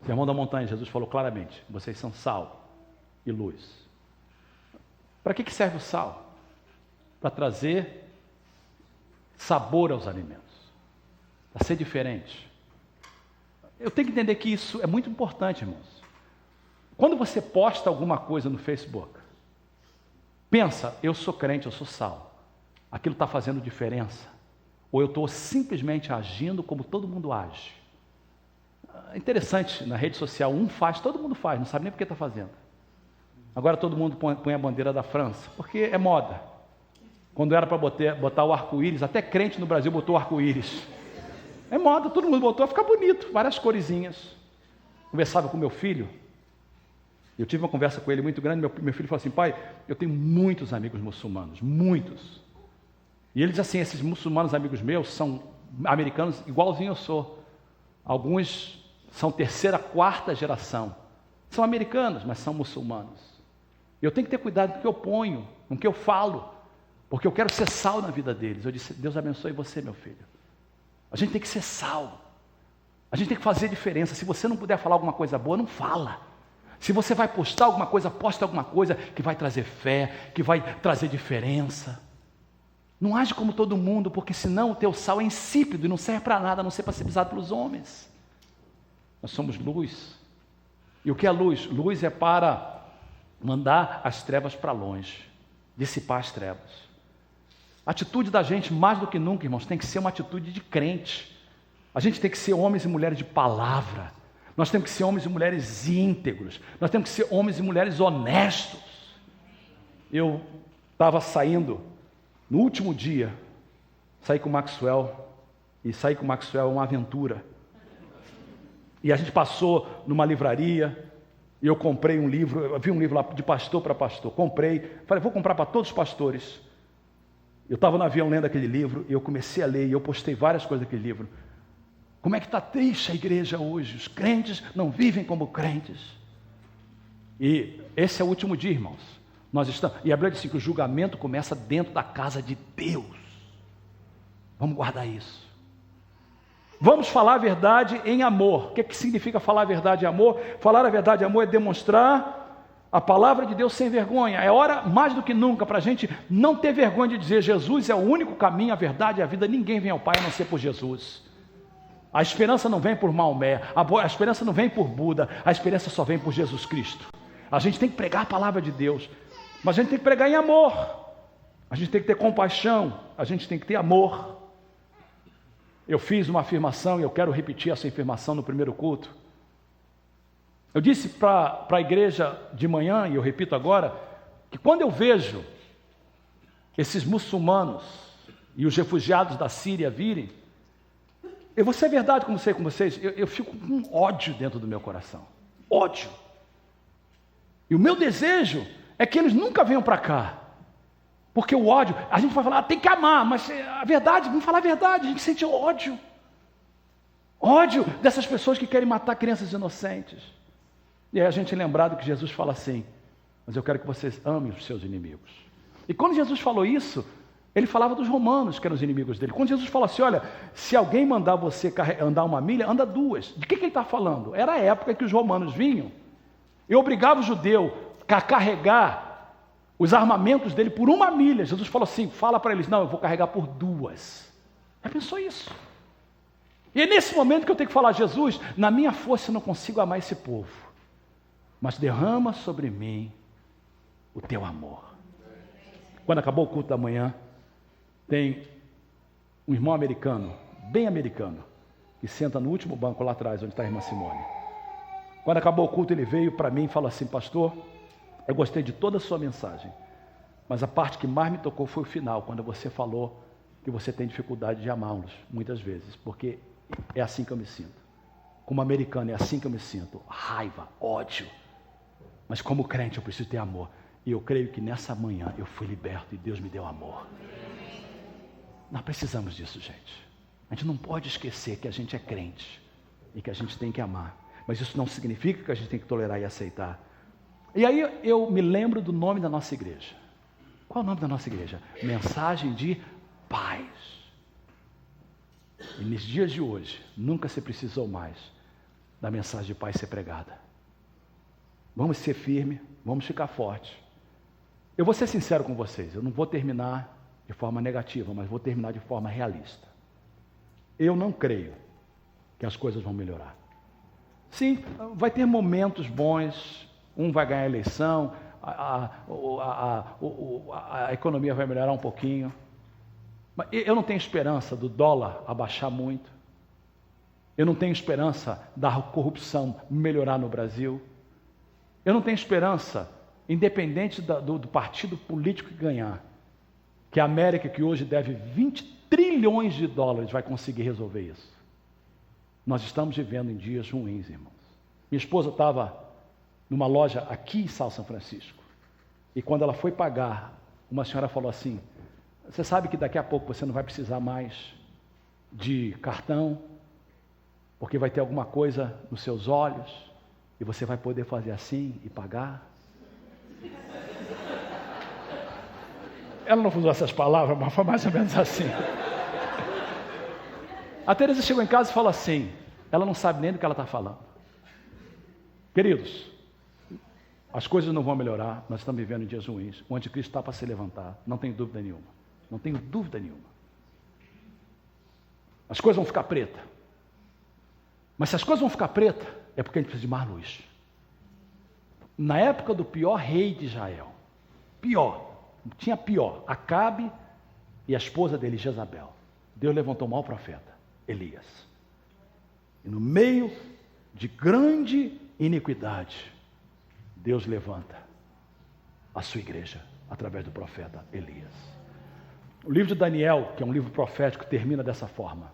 Sermão da Montanha, Jesus falou claramente: vocês são sal e luz. Para que serve o sal? Para trazer sabor aos alimentos, para ser diferente. Eu tenho que entender que isso é muito importante, irmãos. Quando você posta alguma coisa no Facebook, pensa: eu sou crente, eu sou sal. Aquilo está fazendo diferença? Ou eu estou simplesmente agindo como todo mundo age? É interessante, na rede social, um faz, todo mundo faz, não sabe nem por que está fazendo. Agora todo mundo põe a bandeira da França, porque é moda. Quando era para botar o arco-íris, até crente no Brasil botou o arco-íris. É moda, todo mundo botou, fica bonito, várias coresinhas. Conversava com meu filho, eu tive uma conversa com ele muito grande, meu filho falou assim: pai, eu tenho muitos amigos muçulmanos, muitos. E ele diz assim: esses muçulmanos amigos meus são americanos igualzinho eu sou. Alguns são terceira, quarta geração. São americanos, mas são muçulmanos. Eu tenho que ter cuidado com o que eu ponho, com o que eu falo, porque eu quero ser sal na vida deles. Eu disse: Deus abençoe você, meu filho. A gente tem que ser sal. A gente tem que fazer diferença. Se você não puder falar alguma coisa boa, não fala. Se você vai postar alguma coisa, posta alguma coisa que vai trazer fé, que vai trazer diferença. Não age como todo mundo, porque senão o teu sal é insípido e não serve para nada, a não ser para ser pisado pelos homens. Nós somos luz. E o que é luz? Luz é para mandar as trevas para longe, dissipar as trevas. A atitude da gente, mais do que nunca, irmãos, tem que ser uma atitude de crente. A gente tem que ser homens e mulheres de palavra. Nós temos que ser homens e mulheres íntegros. Nós temos que ser homens e mulheres honestos. Eu estava saindo, no último dia, saí com o Maxwell, e sair com o Maxwell é uma aventura. E a gente passou numa livraria, e eu comprei um livro, eu vi um livro lá de pastor para pastor, comprei, falei: vou comprar para todos os pastores. Eu estava no avião lendo aquele livro, e eu comecei a ler, e eu postei várias coisas daquele livro. Como é que está triste a igreja hoje? Os crentes não vivem como crentes. E esse é o último dia, irmãos. Nós estamos, e a Bíblia diz assim, que o julgamento começa dentro da casa de Deus. Vamos guardar isso. Vamos falar a verdade em amor. O que significa falar a verdade em amor? Falar a verdade em amor é demonstrar a palavra de Deus sem vergonha. É hora, mais do que nunca, para a gente não ter vergonha de dizer: Jesus é o único caminho, a verdade e a vida. Ninguém vem ao Pai a não ser por Jesus. A esperança não vem por Maomé, a esperança não vem por Buda, a esperança só vem por Jesus Cristo. A gente tem que pregar a palavra de Deus, mas a gente tem que pregar em amor. A gente tem que ter compaixão, a gente tem que ter amor. Eu fiz uma afirmação e eu quero repetir essa afirmação no primeiro culto. Eu disse para a igreja de manhã, e eu repito agora, que quando eu vejo esses muçulmanos e os refugiados da Síria virem, eu vou ser verdade como sei com vocês, eu fico com ódio dentro do meu coração. Ódio. E o meu desejo é que eles nunca venham para cá. Porque o ódio, a gente vai falar, tem que amar, mas a verdade, vamos falar a verdade, a gente sente ódio. Ódio dessas pessoas que querem matar crianças inocentes. E aí a gente é lembrado que Jesus fala assim: mas eu quero que vocês amem os seus inimigos. E quando Jesus falou isso, ele falava dos romanos, que eram os inimigos dele. Quando Jesus falou assim: olha, se alguém mandar você andar 1 milha, anda 2. De que ele está falando? Era a época que os romanos vinham e obrigavam o judeu a carregar os armamentos dele por 1 milha. Jesus falou assim: fala para eles: não, eu vou carregar por 2. Já pensou isso? E é nesse momento que eu tenho que falar: Jesus, na minha força eu não consigo amar esse povo, mas derrama sobre mim o teu amor. Quando acabou o culto da manhã, tem um irmão americano, bem americano, que senta no último banco lá atrás, onde está a irmã Simone. Quando acabou o culto, ele veio para mim e falou assim: pastor, eu gostei de toda a sua mensagem, mas a parte que mais me tocou foi o final, quando você falou que você tem dificuldade de amá-los, muitas vezes, porque é assim que eu me sinto. Como americano, é assim que eu me sinto: raiva, ódio. Mas como crente eu preciso ter amor. E eu creio que nessa manhã eu fui liberto e Deus me deu amor. Nós precisamos disso, gente. A gente não pode esquecer que a gente é crente e que a gente tem que amar. Mas isso não significa que a gente tem que tolerar e aceitar. E aí eu me lembro do nome da nossa igreja. Qual é o nome da nossa igreja? Mensagem de Paz. E nos dias de hoje, nunca se precisou mais da mensagem de paz ser pregada. Vamos ser firmes, vamos ficar fortes. Eu vou ser sincero com vocês, eu não vou terminar de forma negativa, mas vou terminar de forma realista. Eu não creio que as coisas vão melhorar. Sim, vai ter momentos bons, um vai ganhar a eleição, a economia vai melhorar um pouquinho, mas eu não tenho esperança do dólar abaixar muito, eu não tenho esperança da corrupção melhorar no Brasil, eu não tenho esperança, independente do partido político que ganhar, que a América, que hoje deve 20 trilhões de dólares, vai conseguir resolver isso. Nós estamos vivendo em dias ruins, irmãos. Minha esposa estava numa loja aqui em São Francisco, e quando ela foi pagar, uma senhora falou assim: você sabe que daqui a pouco você não vai precisar mais de cartão, porque vai ter alguma coisa nos seus olhos, e você vai poder fazer assim e pagar? Ela não usou essas palavras, mas foi mais ou menos assim. A Teresa chegou em casa e falou assim, ela não sabe nem do que ela está falando. Queridos, as coisas não vão melhorar, nós estamos vivendo em dias ruins, o anticristo está para se levantar, não tenho dúvida nenhuma. Não tenho dúvida nenhuma. As coisas vão ficar pretas. Mas se as coisas vão ficar pretas, é porque a gente precisa de mais luz. Na época do pior rei de Israel, tinha pior, Acabe e a esposa dele, Jezabel, Deus levantou um mau profeta, Elias. E no meio de grande iniquidade, Deus levanta a sua igreja através do profeta Elias. O livro de Daniel, que é um livro profético, termina dessa forma.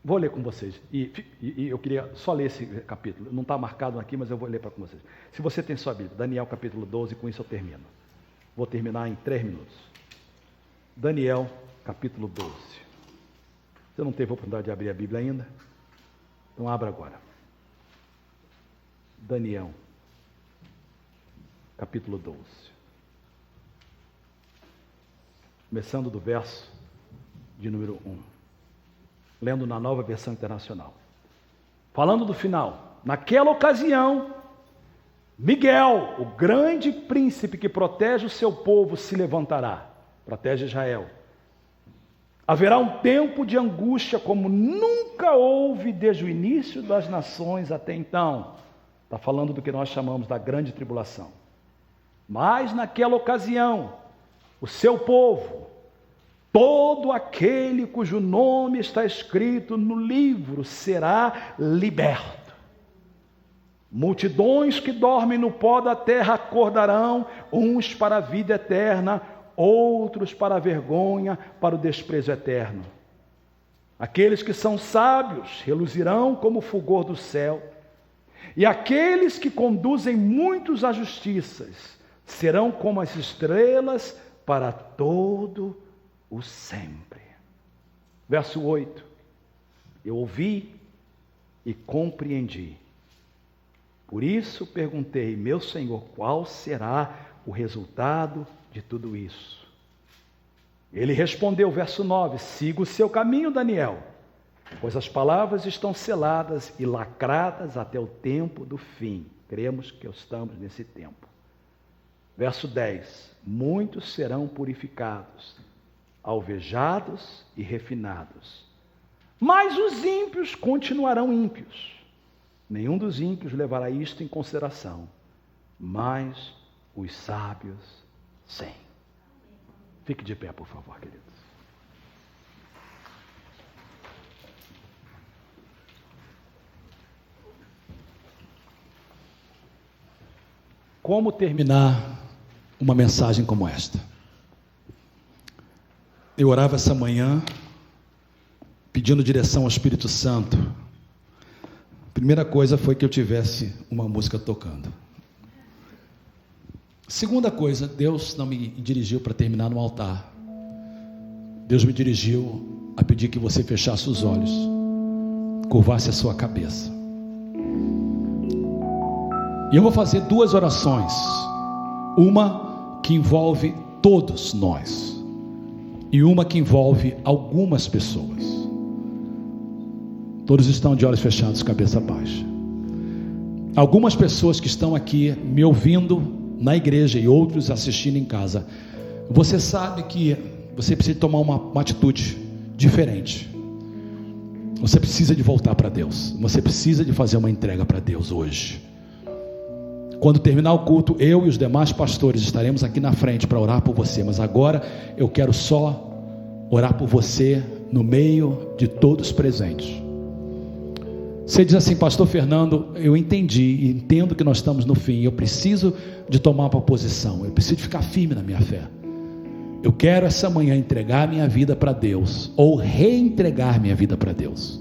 Vou ler com vocês. E eu queria só ler esse capítulo. Não está marcado aqui, mas eu vou ler para vocês. Se você tem sua Bíblia, Daniel capítulo 12, com isso eu termino. Vou terminar em 3 minutos. Daniel capítulo 12. Você não teve a oportunidade de abrir a Bíblia ainda? Então abra agora. Daniel capítulo 12. Começando do verso de número 1. Lendo na Nova Versão Internacional. Falando do final. Naquela ocasião, Miguel, o grande príncipe que protege o seu povo, se levantará. Protege Israel. Haverá um tempo de angústia como nunca houve desde o início das nações até então. Está falando do que nós chamamos da grande tribulação. Mas naquela ocasião, o seu povo, todo aquele cujo nome está escrito no livro, será liberto. Multidões que dormem no pó da terra acordarão, uns para a vida eterna, outros para a vergonha, para o desprezo eterno. Aqueles que são sábios reluzirão como o fulgor do céu, e aqueles que conduzem muitos à justiça serão como as estrelas para todo o sempre. Verso 8. Eu ouvi e compreendi. Por isso perguntei, meu Senhor, qual será o resultado de tudo isso? Ele respondeu, verso 9, siga o seu caminho, Daniel, pois as palavras estão seladas e lacradas até o tempo do fim. Cremos que estamos nesse tempo. Verso 10, muitos serão purificados, alvejados e refinados, mas os ímpios continuarão ímpios. Nenhum dos ímpios levará isto em consideração, mas os sábios, sim. Fique de pé, por favor, queridos. Como terminar uma mensagem como esta? Eu orava essa manhã, pedindo direção ao Espírito Santo. A primeira coisa foi que eu tivesse uma música tocando. Segunda coisa, Deus não me dirigiu para terminar no altar. Deus me dirigiu a pedir que você fechasse os olhos, curvasse a sua cabeça. E eu vou fazer duas orações. Uma que envolve todos nós e uma que envolve algumas pessoas. Todos estão de olhos fechados, cabeça baixa. Algumas pessoas que estão aqui me ouvindo na igreja e outros assistindo em casa, você sabe que você precisa tomar uma atitude diferente. Você precisa de voltar para Deus. Você precisa de fazer uma entrega para Deus hoje. Quando terminar o culto, eu e os demais pastores estaremos aqui na frente para orar por você. Mas agora eu quero só orar por você no meio de todos presentes. Você diz assim, pastor Fernando, eu entendi e entendo que nós estamos no fim. Eu preciso de tomar uma posição. Eu preciso de ficar firme na minha fé. Eu quero essa manhã entregar minha vida para Deus, ou reentregar minha vida para Deus.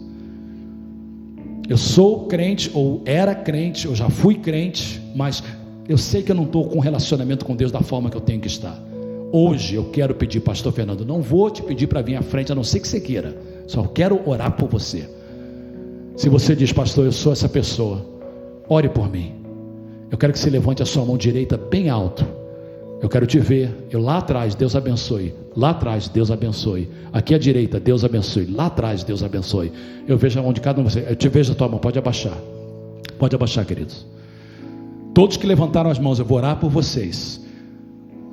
Eu sou crente, ou era crente, ou já fui crente, mas eu sei que eu não estou com um relacionamento com Deus da forma que eu tenho que estar. Hoje eu quero pedir, pastor Fernando, não vou te pedir para vir à frente, a não ser que você queira, só quero orar por você. Se você diz, pastor, eu sou essa pessoa, ore por mim. Eu quero que você levante a sua mão direita bem alto. Eu quero te ver. Eu lá atrás, Deus abençoe. Lá atrás, Deus abençoe. Aqui à direita, Deus abençoe. Lá atrás, Deus abençoe. Eu vejo a mão de cada um de vocês. Eu te vejo a tua mão, pode abaixar. Pode abaixar, queridos. Todos que levantaram as mãos, eu vou orar por vocês.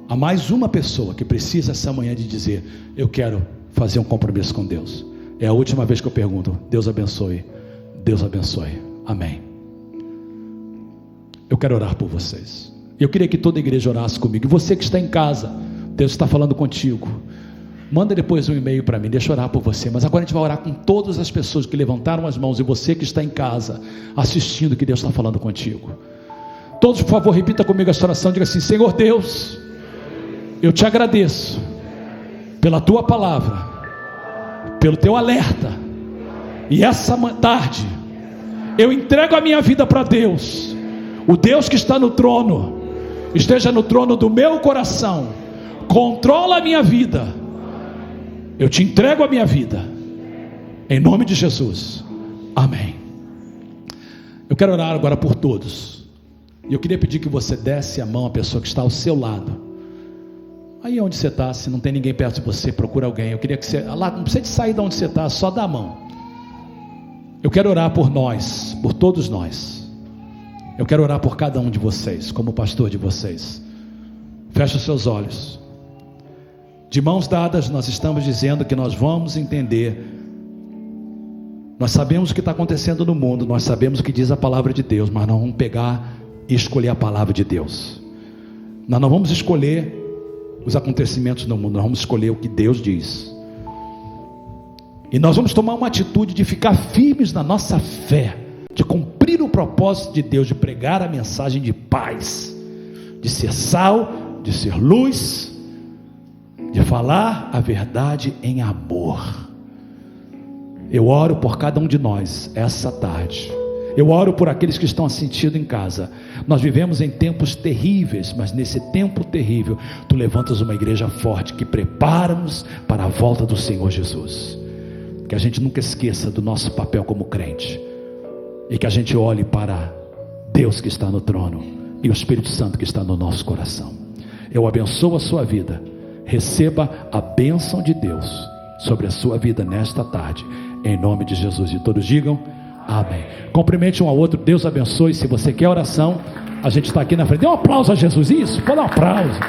Há mais uma pessoa que precisa essa manhã de dizer, eu quero fazer um compromisso com Deus. É a última vez que eu pergunto, Deus abençoe. Deus abençoe, amém. Eu quero orar por vocês. Eu queria que toda a igreja orasse comigo. E você que está em casa, Deus está falando contigo. Manda depois um e-mail para mim, deixa eu orar por você. Mas agora a gente vai orar com todas as pessoas que levantaram as mãos. E você que está em casa, assistindo, que Deus está falando contigo. Todos, por favor, repita comigo essa oração. Diga assim, Senhor Deus, eu te agradeço pela tua palavra, pelo teu alerta. E essa tarde eu entrego a minha vida para Deus. O Deus que está no trono esteja no trono do meu coração. Controla a minha vida. Eu te entrego a minha vida em nome de Jesus, amém. Eu quero orar agora por todos. E eu queria pedir que você desse a mão à pessoa que está ao seu lado. Aí onde você está, se não tem ninguém perto de você, procura alguém. Eu queria que você, lá, não precisa de sair de onde você está, só dá a mão. Eu quero orar por nós, por todos nós. Eu quero orar por cada um de vocês, como pastor de vocês. Feche os seus olhos. De mãos dadas, nós estamos dizendo que nós vamos entender. Nós sabemos o que está acontecendo no mundo, nós sabemos o que diz a palavra de Deus, mas nós vamos pegar e escolher a palavra de Deus. Nós não vamos escolher os acontecimentos no mundo, nós vamos escolher o que Deus diz. E nós vamos tomar uma atitude de ficar firmes na nossa fé, de cumprir o propósito de Deus, de pregar a mensagem de paz, de ser sal, de ser luz, de falar a verdade em amor. Eu oro por cada um de nós essa tarde. Eu oro por aqueles que estão sentindo em casa. Nós vivemos em tempos terríveis, mas nesse tempo terrível, Tu levantas uma igreja forte que prepara-nos para a volta do Senhor Jesus. Que a gente nunca esqueça do nosso papel como crente, e que a gente olhe para Deus que está no trono e o Espírito Santo que está no nosso coração. Eu abençoo a sua vida. Receba a bênção de Deus sobre a sua vida nesta tarde, em nome de Jesus. E todos digam amém. Cumprimente um ao outro. Deus abençoe. Se você quer oração, a gente está aqui na frente. Dê um aplauso a Jesus. Isso, pode dar um aplauso.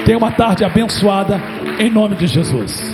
Tenha uma tarde abençoada em nome de Jesus.